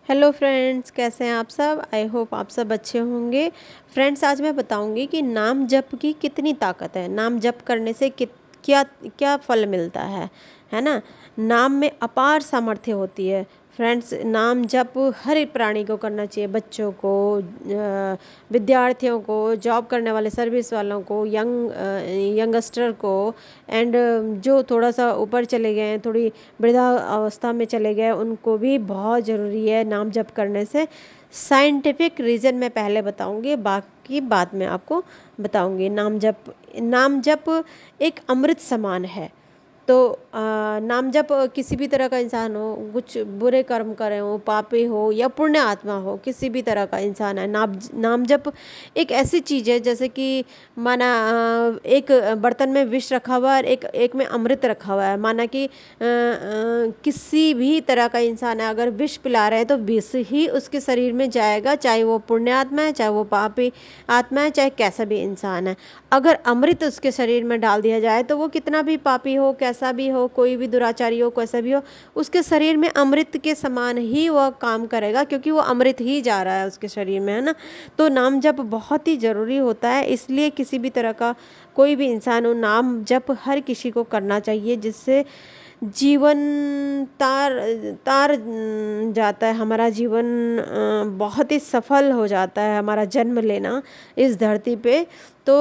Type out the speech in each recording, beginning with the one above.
Hello friends, कैसे हैं आप सब। आई होप आप सब अच्छे होंगे। फ्रेंड्स, आज मैं बताऊंगी कि नाम जप की कितनी ताकत है। नाम जप करने से क्या क्या फल मिलता है ना। नाम में अपार सामर्थ्य होती है। फ्रेंड्स, नाम जप हर एक प्राणी को करना चाहिए। बच्चों को, विद्यार्थियों को, जॉब करने वाले सर्विस वालों को, यंगस्टर को, एंड जो थोड़ा सा ऊपर चले गए हैं, थोड़ी वृद्धा अवस्था में चले गए, उनको भी बहुत ज़रूरी है नाम जप करने से। साइंटिफिक रीज़न मैं पहले बताऊंगी, बाकी बाद में आपको बताऊंगी। नाम जप एक अमृत समान है। तो नाम जप किसी भी तरह का इंसान हो, कुछ बुरे कर्म करे हो, पापी हो या पुण्य आत्मा हो, किसी भी तरह का इंसान है, नाम जप एक ऐसी चीज़ है जैसे कि माना एक बर्तन में विष रखा हुआ है और एक एक में अमृत रखा हुआ है। माना कि किसी भी तरह का इंसान है, अगर विष पिला रहे हैं तो विष ही उसके शरीर में जाएगा, चाहे वो पुण्य आत्मा है, चाहे वो पापी आत्मा है, चाहे कैसा भी इंसान है। अगर अमृत उसके शरीर में डाल दिया जाए तो वो कितना भी पापी हो, कैसा भी हो, कोई भी दुराचारी हो, कैसा भी हो, उसके शरीर में अमृत के समान ही वह काम करेगा, क्योंकि वो अमृत ही जा रहा है उसके शरीर में, है ना। तो नाम जप बहुत ही ज़रूरी होता है, इसलिए किसी भी तरह का कोई भी इंसान हो, नाम जप हर किसी को करना चाहिए, जिससे जीवन तार तार जाता है। हमारा जीवन बहुत ही सफल हो जाता है, हमारा जन्म लेना इस धरती पे। तो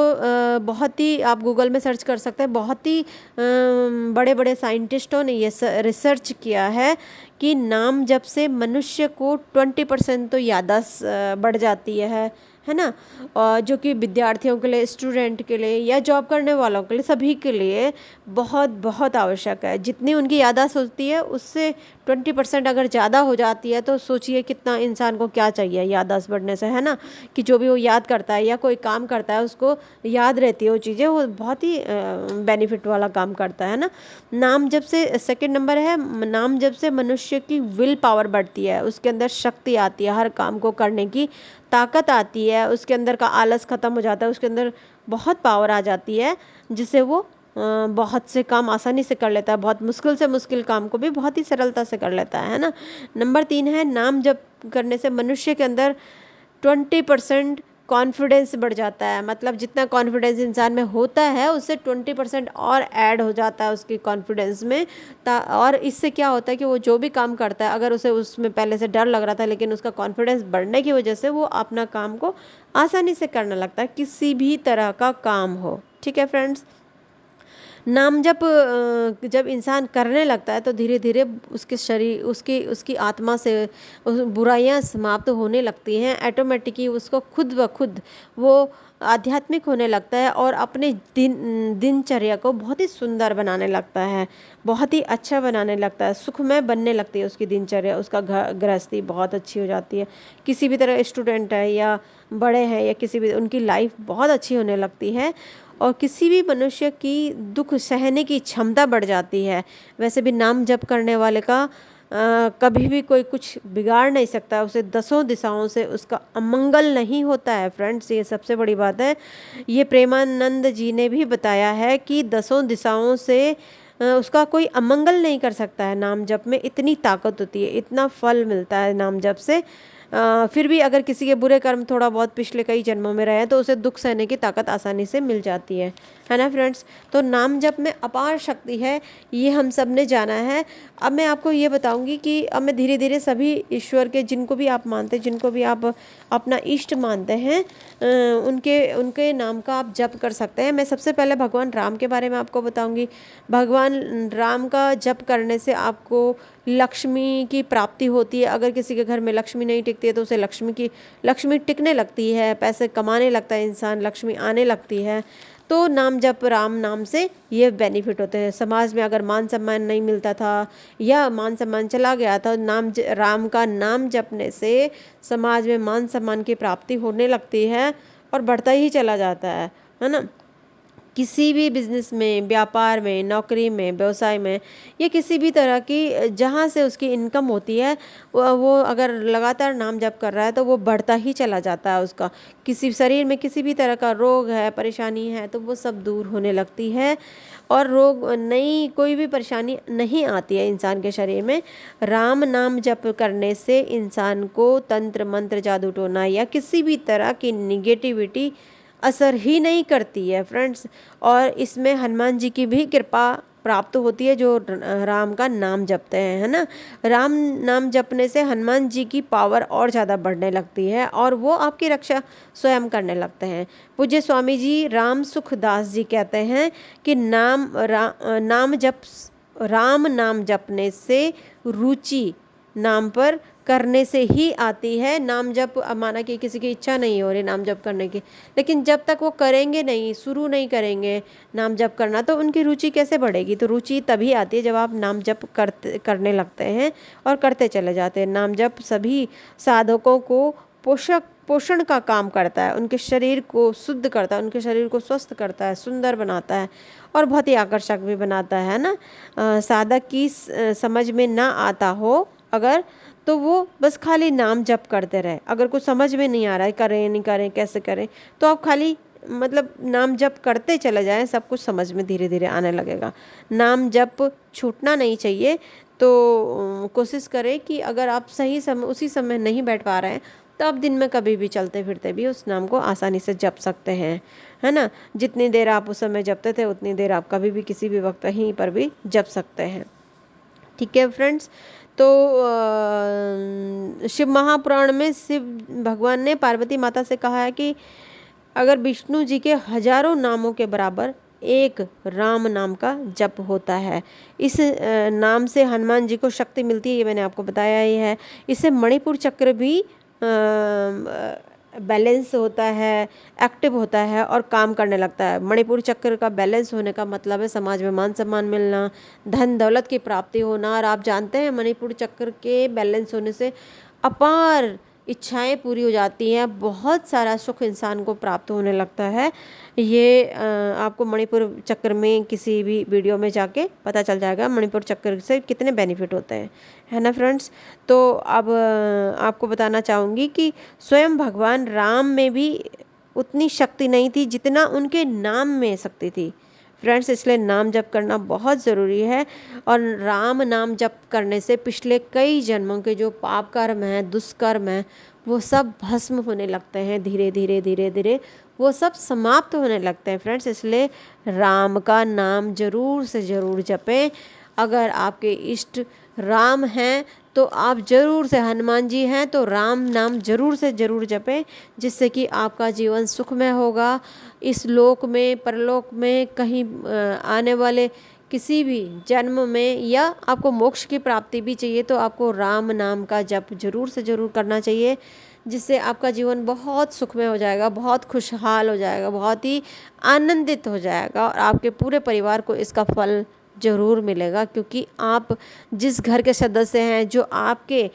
बहुत ही, आप गूगल में सर्च कर सकते हैं, बहुत ही बड़े बड़े साइंटिस्टों ने ये रिसर्च किया है कि नाम जप से मनुष्य को 20% तो याददाश्त बढ़ जाती है ना। और जो कि विद्यार्थियों के लिए, स्टूडेंट के लिए या जॉब करने वालों के लिए, सभी के लिए बहुत बहुत आवश्यक है। जितनी उनकी याददाश्त होती है उससे 20% अगर ज़्यादा हो जाती है तो सोचिए कितना इंसान को क्या चाहिए याददाश्त बढ़ने से, है ना। कि जो भी वो याद करता है या कोई काम करता है उसको याद रहती है वो चीज़ें, वो बहुत ही बेनिफिट वाला काम करता है ना। नाम जप से सेकंड नंबर है, नाम जप से मनुष्य की विल पावर बढ़ती है, उसके अंदर शक्ति आती है, हर काम को करने की ताकत आती है, उसके अंदर का आलस ख़त्म हो जाता है, उसके अंदर बहुत पावर आ जाती है, जिससे वो बहुत से काम आसानी से कर लेता है, बहुत मुश्किल से मुश्किल काम को भी बहुत ही सरलता से कर लेता है ना। नंबर 3 है, नाम जप करने से मनुष्य के अंदर 20% कॉन्फिडेंस बढ़ जाता है। मतलब जितना कॉन्फिडेंस इंसान में होता है उससे 20% और ऐड हो जाता है उसकी कॉन्फिडेंस में। और इससे क्या होता है कि वो जो भी काम करता है, अगर उसे उसमें पहले से डर लग रहा था, लेकिन उसका कॉन्फिडेंस बढ़ने की वजह से वो अपना काम को आसानी से करने लगता है, किसी भी तरह का काम हो। ठीक है फ्रेंड्स, नाम जप जब इंसान करने लगता है तो धीरे धीरे उसके शरीर, उसकी उसकी आत्मा से बुराइयां समाप्त होने लगती हैं। ऑटोमेटिकली उसको खुद ब खुद वो आध्यात्मिक होने लगता है और अपने दिनचर्या को बहुत ही सुंदर बनाने लगता है, बहुत ही अच्छा बनाने लगता है, सुखमय बनने लगती है उसकी दिनचर्या, उसका घर गृहस्थी बहुत अच्छी हो जाती है। किसी भी तरह स्टूडेंट है या बड़े हैं या किसी भी, उनकी लाइफ बहुत अच्छी होने लगती है और किसी भी मनुष्य की दुख सहने की क्षमता बढ़ जाती है। वैसे भी नाम जप करने वाले का कभी भी कोई कुछ बिगाड़ नहीं सकता, उसे दसों दिशाओं से उसका अमंगल नहीं होता है। फ्रेंड्स, ये सबसे बड़ी बात है। ये प्रेमानंद जी ने भी बताया है कि दसों दिशाओं से उसका कोई अमंगल नहीं कर सकता है। नाम जप में इतनी ताकत होती है, इतना फल मिलता है नाम जप से। फिर भी अगर किसी के बुरे कर्म थोड़ा बहुत पिछले कई जन्मों में रहे तो उसे दुख सहने की ताकत आसानी से मिल जाती है ना फ्रेंड्स। तो नाम जप में अपार शक्ति है, ये हम सब ने जाना है। अब मैं आपको ये बताऊंगी कि अब मैं धीरे धीरे सभी ईश्वर के, जिनको भी आप मानते हैं, जिनको भी आप अपना इष्ट मानते हैं, उनके उनके नाम का आप जप कर सकते हैं। मैं सबसे पहले भगवान राम के बारे में आपको बताऊंगी। भगवान राम का जप करने से आपको लक्ष्मी की प्राप्ति होती है। अगर किसी के घर में लक्ष्मी नहीं टिकती है तो उसे लक्ष्मी टिकने लगती है, पैसे कमाने लगता है इंसान, लक्ष्मी आने लगती है। तो नाम जप, राम नाम से ये बेनिफिट होते हैं। समाज में अगर मान सम्मान नहीं मिलता था या मान सम्मान चला गया था, राम का नाम जपने से समाज में मान सम्मान की प्राप्ति होने लगती है और बढ़ता ही चला जाता है ना। किसी भी बिजनेस में, व्यापार में, नौकरी में, व्यवसाय में या किसी भी तरह की जहाँ से उसकी इनकम होती है, वो अगर लगातार नाम जप कर रहा है तो वो बढ़ता ही चला जाता है उसका। किसी शरीर में किसी भी तरह का रोग है, परेशानी है, तो वो सब दूर होने लगती है और रोग नई कोई भी परेशानी नहीं आती है इंसान के शरीर में। राम नाम जप करने से इंसान को तंत्र मंत्र, जादू टोना या किसी भी तरह की निगेटिविटी असर ही नहीं करती है फ्रेंड्स। और इसमें हनुमान जी की भी कृपा प्राप्त होती है जो राम का नाम जपते हैं, है ना। राम नाम जपने से हनुमान जी की पावर और ज़्यादा बढ़ने लगती है और वो आपकी रक्षा स्वयं करने लगते हैं। पूज्य स्वामी जी राम सुखदास जी कहते हैं कि राम नाम जपने से रुचि नाम पर करने से ही आती है। नाम जप, अब माना कि किसी की इच्छा नहीं हो रही नाम जप करने की, लेकिन जब तक वो करेंगे नहीं, शुरू नहीं करेंगे नाम जप करना, तो उनकी रुचि कैसे बढ़ेगी। तो रुचि तभी आती है जब आप नाम जप करने लगते हैं और करते चले जाते हैं। नाम जप सभी साधकों को पोषण का काम करता है, उनके शरीर को शुद्ध करता है, उनके शरीर को स्वस्थ करता है, सुंदर बनाता है और बहुत ही आकर्षक भी बनाता है ना। साधक की समझ में ना आता हो अगर, तो वो बस खाली नाम जप करते रहे। अगर कुछ समझ में नहीं आ रहा है, करें नहीं करें, कैसे करें, तो आप खाली मतलब नाम जप करते चले जाएं, सब कुछ समझ में धीरे धीरे आने लगेगा। नाम जप छूटना नहीं चाहिए। तो कोशिश करें कि अगर आप सही समय उसी समय नहीं बैठ पा रहे हैं तो आप दिन में कभी भी चलते फिरते भी उस नाम को आसानी से जप सकते हैं, है ना। जितनी देर आप उस समय जपते थे उतनी देर आप कभी भी किसी भी वक्त कहीं पर भी जप सकते हैं। ठीक है फ्रेंड्स। तो शिव महापुराण में शिव भगवान ने पार्वती माता से कहा है कि अगर विष्णु जी के हजारों नामों के बराबर एक राम नाम का जप होता है। इस नाम से हनुमान जी को शक्ति मिलती है, ये मैंने आपको बताया ही है। इससे मणिपुर चक्र भी बैलेंस होता है, एक्टिव होता है और काम करने लगता है। मणिपुर चक्र का बैलेंस होने का मतलब है समाज में मान सम्मान मिलना, धन दौलत की प्राप्ति होना। और आप जानते हैं मणिपुर चक्र के बैलेंस होने से अपार इच्छाएं पूरी हो जाती हैं, बहुत सारा सुख इंसान को प्राप्त होने लगता है। ये आपको मणिपुर चक्र में किसी भी वीडियो में जाके पता चल जाएगा मणिपुर चक्र से कितने बेनिफिट होते हैं, है ना फ्रेंड्स। तो अब आपको बताना चाहूँगी कि स्वयं भगवान राम में भी उतनी शक्ति नहीं थी जितना उनके नाम में शक्ति थी फ्रेंड्स। इसलिए नाम जप करना बहुत ज़रूरी है और राम नाम जप करने से पिछले कई जन्मों के जो पाप कर्म हैं, दुष्कर्म हैं, वो सब भस्म होने लगते हैं। धीरे धीरे धीरे धीरे वो सब समाप्त होने लगते हैं फ्रेंड्स। इसलिए राम का नाम जरूर से ज़रूर जपें। अगर आपके इष्ट राम हैं तो आप जरूर से, हनुमान जी हैं तो राम नाम जरूर से ज़रूर जपें, जिससे कि आपका जीवन सुखमय होगा। इस लोक में, परलोक में, कहीं आने वाले किसी भी जन्म में, या आपको मोक्ष की प्राप्ति भी चाहिए तो आपको राम नाम का जप जरूर से ज़रूर करना चाहिए, जिससे आपका जीवन बहुत सुखमय हो जाएगा, बहुत खुशहाल हो जाएगा, बहुत ही आनंदित हो जाएगा और आपके पूरे परिवार को इसका फल ज़रूर मिलेगा। क्योंकि आप जिस घर के सदस्य हैं, जो आपके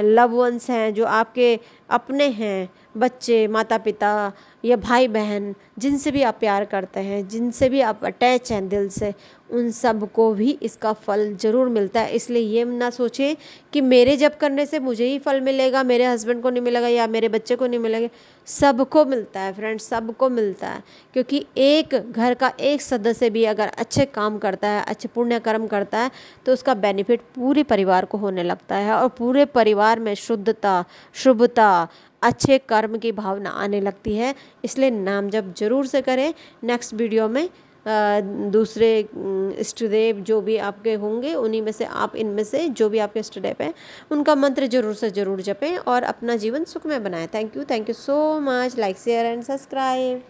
लव वंस हैं, जो आपके अपने हैं, बच्चे, माता पिता या भाई बहन, जिनसे भी आप प्यार करते हैं, जिनसे भी आप अटैच हैं दिल से, उन सब को भी इसका फल ज़रूर मिलता है। इसलिए ये ना सोचें कि मेरे जप करने से मुझे ही फल मिलेगा, मेरे हस्बैंड को नहीं मिलेगा या मेरे बच्चे को नहीं मिलेगा। सबको मिलता है फ्रेंड्स, सबको मिलता है। क्योंकि एक घर का एक सदस्य भी अगर अच्छे काम करता है, अच्छे पुण्य कर्म करता है, तो उसका बेनिफिट पूरे परिवार को होने लगता है और पूरे परिवार में शुद्धता, शुभता, अच्छे कर्म की भावना आने लगती है। इसलिए नाम जप जरूर से करें। नेक्स्ट वीडियो में दूसरे इष्टदेव जो भी आपके होंगे, उन्हीं में से आप, इनमें से जो भी आपके इष्टदेव हैं, उनका मंत्र जरूर से जरूर जपें और अपना जीवन सुखमय बनाएं। Thank you so much. Like, share and subscribe.